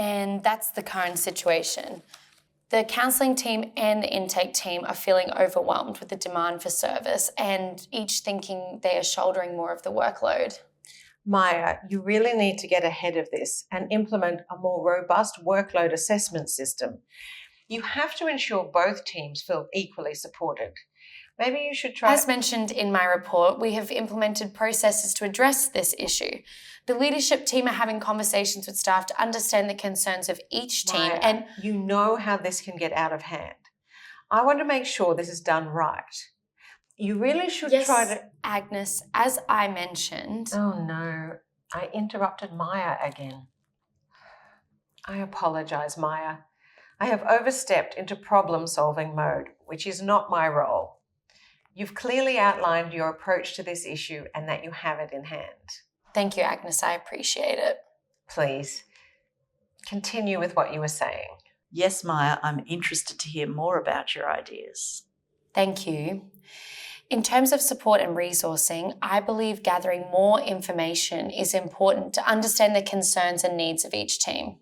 and that's the current situation. The counselling team and the intake team are feeling overwhelmed with the demand for service and each thinking they are shouldering more of the workload. Maya, you really need to get ahead of this and implement a more robust workload assessment system. You have to ensure both teams feel equally supported. Maybe you should try... As mentioned in my report, we have implemented processes to address this issue. The leadership team are having conversations with staff to understand the concerns of each team. Maya, and you know how this can get out of hand. I want to make sure this is done right. You really should try to... Agnes, as I mentioned... Oh no, I interrupted Maya again. I apologise, Maya. I have overstepped into problem-solving mode, which is not my role. You've clearly outlined your approach to this issue and that you have it in hand. Thank you, Agnes. I appreciate it. Please, continue with what you were saying. Yes, Maya, I'm interested to hear more about your ideas. Thank you. In terms of support and resourcing, I believe gathering more information is important to understand the concerns and needs of each team.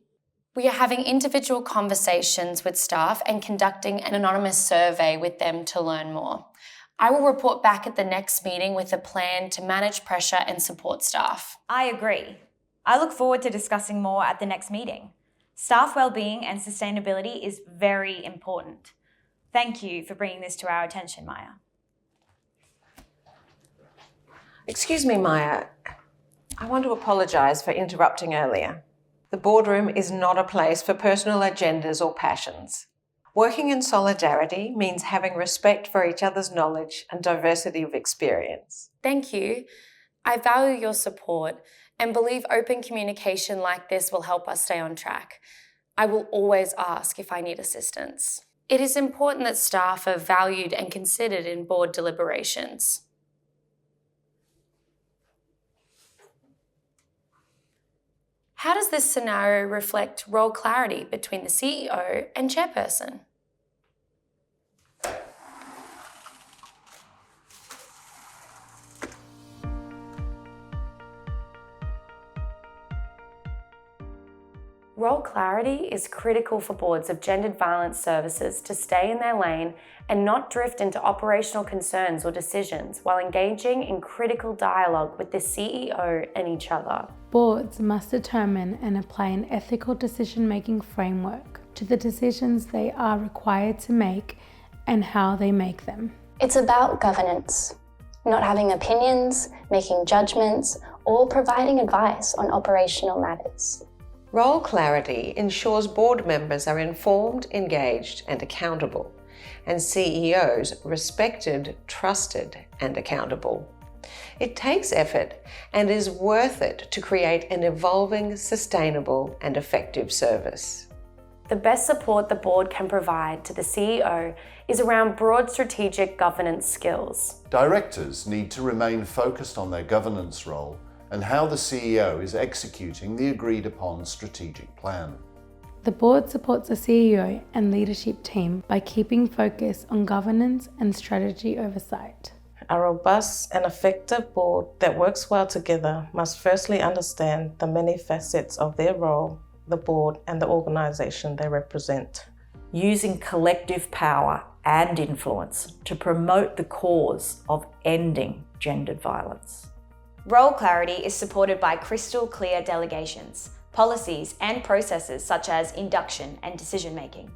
We are having individual conversations with staff and conducting an anonymous survey with them to learn more. I will report back at the next meeting with a plan to manage pressure and support staff. I agree. I look forward to discussing more at the next meeting. Staff wellbeing and sustainability is very important. Thank you for bringing this to our attention, Maya. Excuse me, Maya. I want to apologise for interrupting earlier. The boardroom is not a place for personal agendas or passions. Working in solidarity means having respect for each other's knowledge and diversity of experience. Thank you. I value your support and believe open communication like this will help us stay on track. I will always ask if I need assistance. It is important that staff are valued and considered in board deliberations. How does this scenario reflect role clarity between the CEO and chairperson? Role clarity is critical for boards of gendered violence services to stay in their lane and not drift into operational concerns or decisions while engaging in critical dialogue with the CEO and each other. Boards must determine and apply an ethical decision-making framework to the decisions they are required to make and how they make them. It's about governance, not having opinions, making judgments, or providing advice on operational matters. Role clarity ensures board members are informed, engaged, and accountable, and CEOs respected, trusted, and accountable. It takes effort and is worth it to create an evolving, sustainable, and effective service. The best support the board can provide to the CEO is around broad strategic governance skills. Directors need to remain focused on their governance role and how the CEO is executing the agreed upon strategic plan. The board supports the CEO and leadership team by keeping focus on governance and strategy oversight. A robust and effective board that works well together must firstly understand the many facets of their role, the board, and the organisation they represent. Using collective power and influence to promote the cause of ending gendered violence. Role clarity is supported by crystal clear delegations, policies and processes such as induction and decision making.